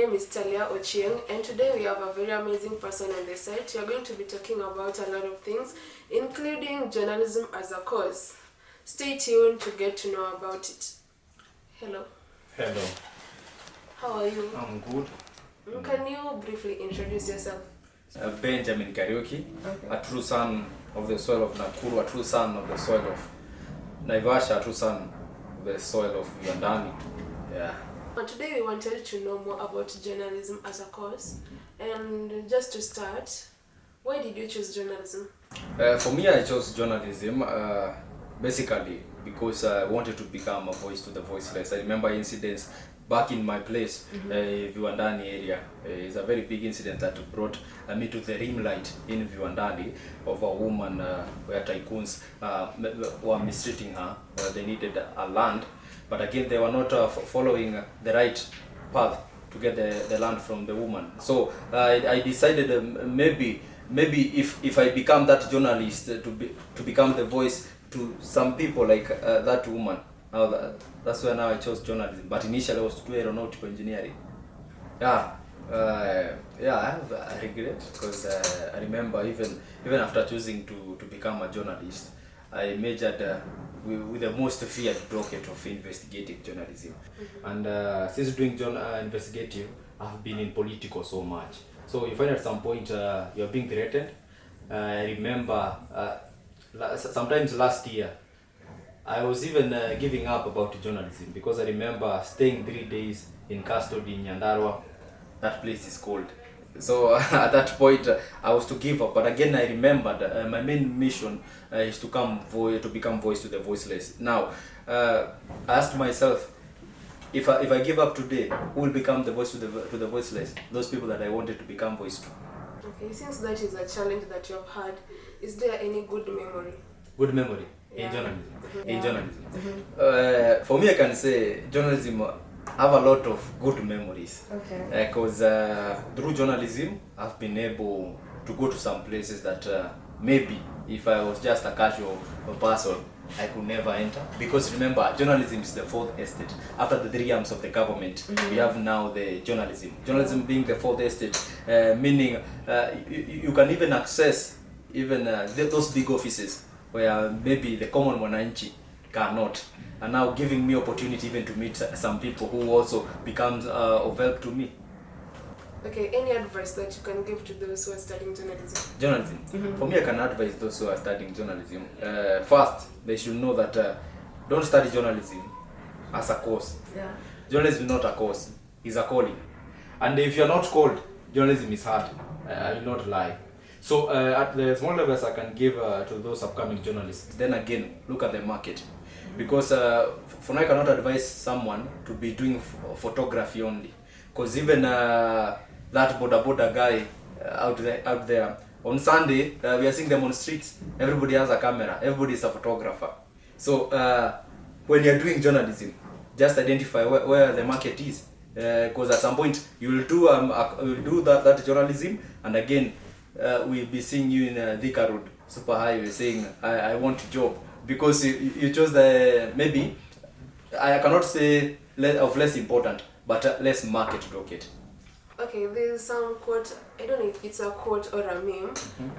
name is Talia Ochieng, and today we have a very amazing person on the site. We are going to be talking about a lot of things, including journalism as a cause. Stay tuned to get to know about it. Hello. Hello. How are you? I'm good. Can you briefly introduce yourself? Benjamin Kariuki, a true son of the soil of Nakuru, a true son of the soil of Naivasha, a true son of the soil of Yandani. Yeah. But today we wanted to know more about journalism as a cause. And just to start, why did you choose journalism? For me, I chose journalism basically because I wanted to become a voice to the voiceless. I remember incidents back in my place, Viwandani area. It's a very big incident that brought me to the limelight in Viwandani of a woman where tycoons were mistreating her. They needed a land, but again they were not following the right path to get the land from the woman. So I decided maybe if I become that journalist to become the voice to some people like that woman. That's why now I chose journalism. But initially I was to do aeronautical engineering. I have a regret because I remember even after choosing to become a journalist, I majored with the most feared docket of investigative journalism. And since doing investigative, I've been in political so much. So you find at some point you're being threatened. I remember sometimes last year, I was even giving up about journalism because I remember staying 3 days in custody in Nyandarua. That place is cold. So at that point, I was to give up. But again, I remembered my main mission is to become voice to the voiceless. Now, I asked myself, if I give up today, who will become the voice to the voiceless? Those people that I wanted to become voice to. Okay, since that is a challenge that you have had, is there any good memory? Good memory Yeah. in journalism. Mm-hmm. In journalism, for me, I can say journalism have a lot of good memories. Okay. Because through journalism, I've been able to go to some places that maybe if I was just a casual person, I could never enter. Because remember, journalism is the fourth estate. After the three arms of the government, we have now the journalism. Journalism being the fourth estate, meaning you can even access even those big offices where maybe the common mwananchi cannot, and now giving me opportunity even to meet some people who also becomes of help to me. Okay, any advice that you can give to those who are studying journalism? Journalism. For me, I can advise those who are studying journalism. First, they should know that don't study journalism as a course. Yeah. Journalism is not a course; it's a calling. And if you're not called, journalism is hard. I will not lie. So at the small levels I can give to those upcoming journalists. Then again, look at the market. Because for now I cannot advise someone to be doing photography only. Because even that boda guy out there, on Sunday, we are seeing them on streets. Everybody has a camera. Everybody is a photographer. So when you're doing journalism, just identify where the market is. Because at some point you will do that journalism, and again we'll be seeing you in Thika Road Super Highway saying I want a job because you chose the, maybe I cannot say less important, but less market docket. Okay, there's some quote, I don't know if it's a quote or a meme.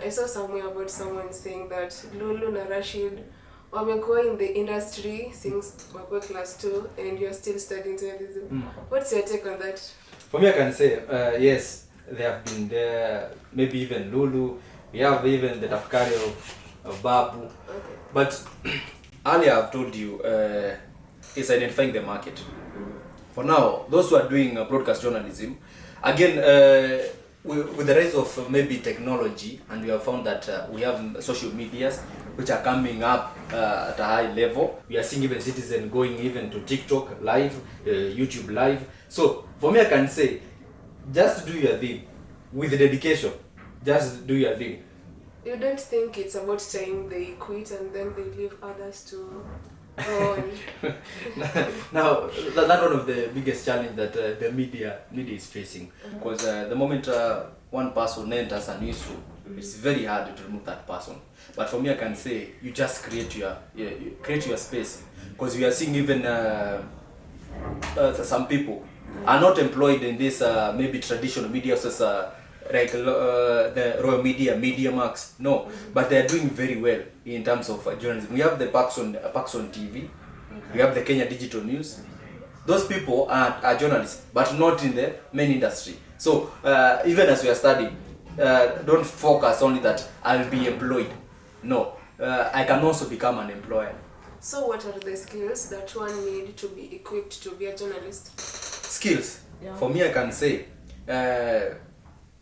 I saw somewhere about someone saying that Lulu na Rashid wamekuwa in the industry since wako class 2 and you're still studying journalism. What's your take on that? For me, I can say yes, they have been there, maybe even Lulu, we have even the Tafkari of Babu. Okay. But earlier I've told you, is identifying the market. For now, those who are doing broadcast journalism, again, with the rise of maybe technology, and we have found that we have social medias which are coming up at a high level. We are seeing even citizens going even to TikTok live, YouTube live. So for me, I can say, just do your thing with dedication. Just do your thing. You don't think it's about time they quit and then they leave others to go on? Now, that's one of the biggest challenge that the media is facing. Because the moment one person enters a newsroom, it's very hard to remove that person. But for me, I can say you just create your space. Because we are seeing even some people are not employed in this maybe traditional media sources, like the Royal Media, Media Max. No, but they are doing very well in terms of journalism. We have the Paxson TV, we have the Kenya Digital News. Those people are journalists, but not in the main industry. So even as we are studying, don't focus only that I'll be employed. No, I can also become an employer. So what are the skills that one need to be equipped to be a journalist? Skills. Yeah. For me, I can say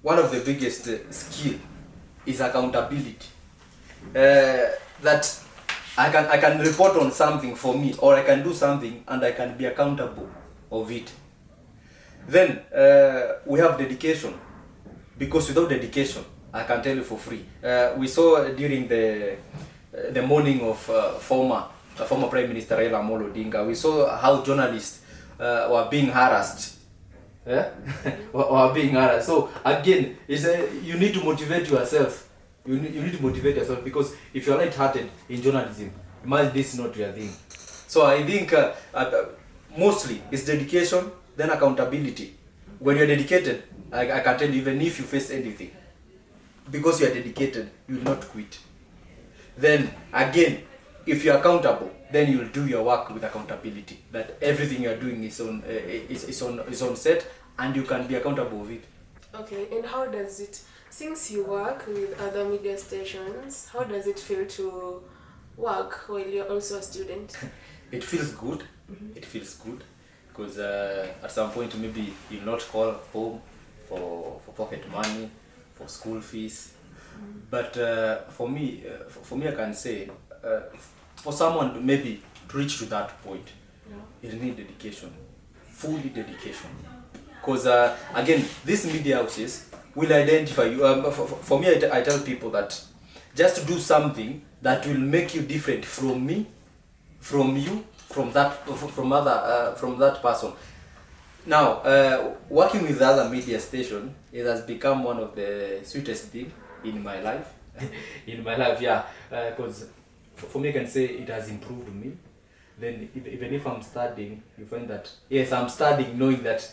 one of the biggest skill is accountability. That I can report on something for me, or I can do something and I can be accountable of it. Then we have dedication, because without dedication, I can tell you for free. We saw during the morning of former Prime Minister Raila Amolo Odinga, we saw how journalists were being harassed. Yeah? Were being harassed. So again, you need to motivate yourself. You need to motivate yourself, because if you're light-hearted in journalism, imagine this is not your thing. So I think mostly it's dedication, then accountability. When you're dedicated, I can tell you, even if you face anything, because you are dedicated, you will not quit. Then again, if you're accountable, then you'll do your work with accountability. That everything you're doing is on set, and you can be accountable of it. Okay, and how does it, since you work with other media stations, how does it feel to work while you're also a student? It feels good. It feels good, because at some point maybe you'll not call home for pocket money, for school fees. But for me, I can say, for someone maybe to reach to that point, you need dedication, fully dedication. Because again, these media houses will identify you. For me, I tell people that just do something that will make you different from me, from you, from that person. Now, working with the other media station, it has become one of the sweetest things in my life. In my life, yeah. Because for me, I can say it has improved me. Then even if I'm studying, you find that, yes, I'm studying knowing that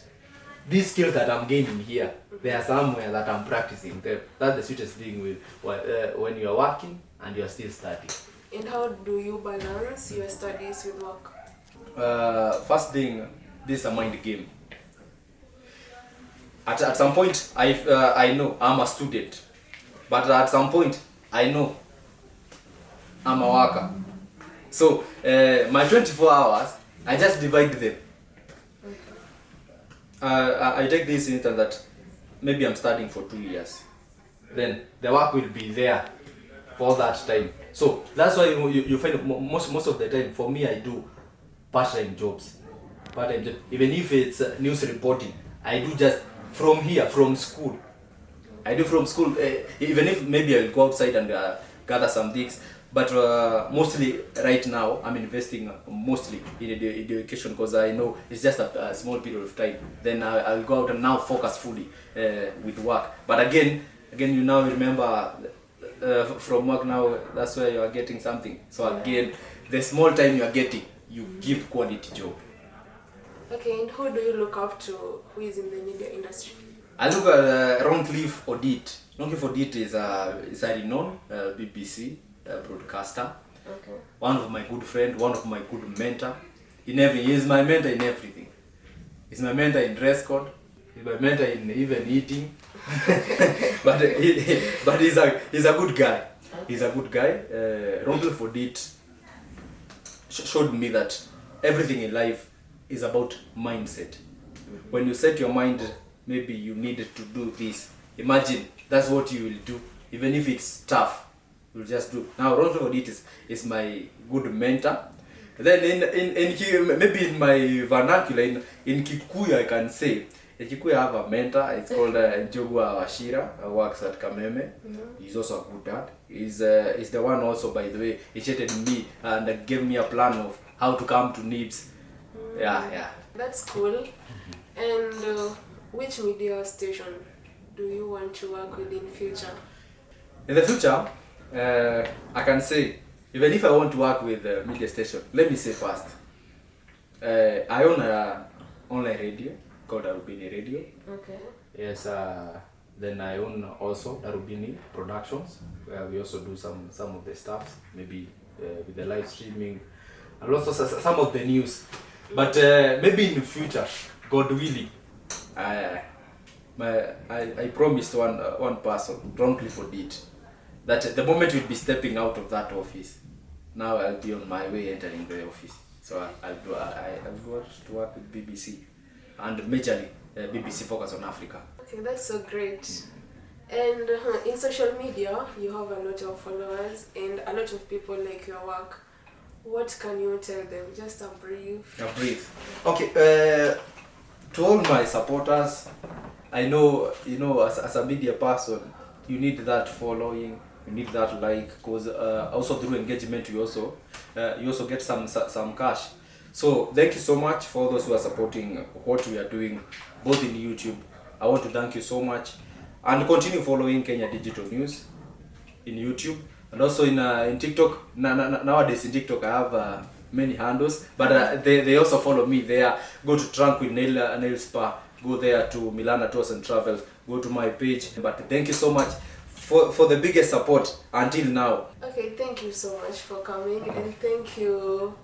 these skills that I'm gaining here, they are somewhere that I'm practicing. That's the sweetest thing with when you are working and you are still studying. And how do you balance your studies with work? First thing, this is a mind game. At some point, I know I'm a student, but at some point, I know I'm a worker. So my 24 hours, I just divide them. I take this into that maybe I'm studying for 2 years. Then the work will be there for that time. So that's why you find most of the time, for me, I do part-time jobs. Part-time job. Even if it's news reporting, I do just from here, from school. I do from school, even if maybe I'll go outside and gather some things. But mostly right now, I'm investing mostly in education, because I know it's just a small period of time. Then I'll go out and now focus fully with work. But again, you now remember from work now, that's where you are getting something. So again, the small time you are getting, you give quality job. Okay, and who do you look up to who is in the media industry? I look at Roncliffe Odit. Roncliffe Odit is a renowned BBC broadcaster. Okay. One of my good friend, one of my good mentor. He is my mentor in everything. He's my mentor in dress code. He's my mentor in even eating. but he's a good guy. He's a good guy. Roncliffe Odit showed me that everything in life is about mindset. When you set your mind, maybe you needed to do this. Imagine that's what you will do, even if it's tough. You'll just do. Now, Roncliffe Odit is my good mentor. Then in maybe in my vernacular in Kikuyu, I can say in Kikuyu I have a mentor. It's called Njogua Washira. Works at Kameme. He's also a good dad. He's the one also, by the way, he treated me and gave me a plan of how to come to NIBS. Yeah. That's cool. And which media station do you want to work with in future? In the future, I can say, even if I want to work with media station, let me say first, I own an online radio, called Darubini Radio. Okay. Yes, then I own also Darubini Productions, where we also do some of the stuff, maybe with the live streaming, and also some of the news. But maybe in the future, God willing, I promised one person, Ron Clifford did, that the moment we'll be stepping out of that office, now I'll be on my way entering the office. So I'll go to work with BBC, and majorly BBC focus on Africa. Okay, that's so great. And in social media, you have a lot of followers and a lot of people like your work. What can you tell them? Just a brief. A brief. Okay. To all my supporters, I know, as a media person, you need that following, you need that like, because also through engagement you also get some cash. So thank you so much for those who are supporting what we are doing, both in YouTube. I want to thank you so much, and continue following Kenya Digital News in YouTube, and also in TikTok. Nowadays in TikTok I have many handles, but they also follow me there. Go to Tranquil Nail Spa, go there to Milana Tours and Travels, go to my page. But thank you so much for the biggest support until now. Okay, thank you so much for coming, and thank you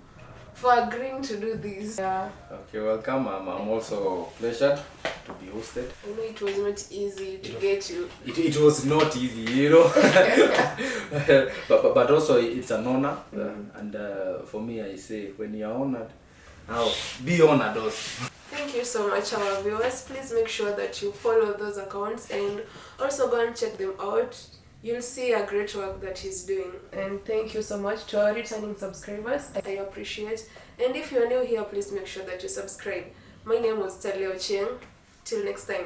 for agreeing to do this. Yeah. Okay, welcome. I'm also pleasured to be hosted. I know it was not easy to get you. It was not easy, but also it's an honor, and for me I say, when you're honored, now be honored also. Thank you so much, our viewers. Please make sure that you follow those accounts and also go and check them out. You'll see a great work that he's doing. And thank you so much to our returning subscribers. I appreciate. And if you're new here, please make sure that you subscribe. My name was Talia Ochieng. Till next time.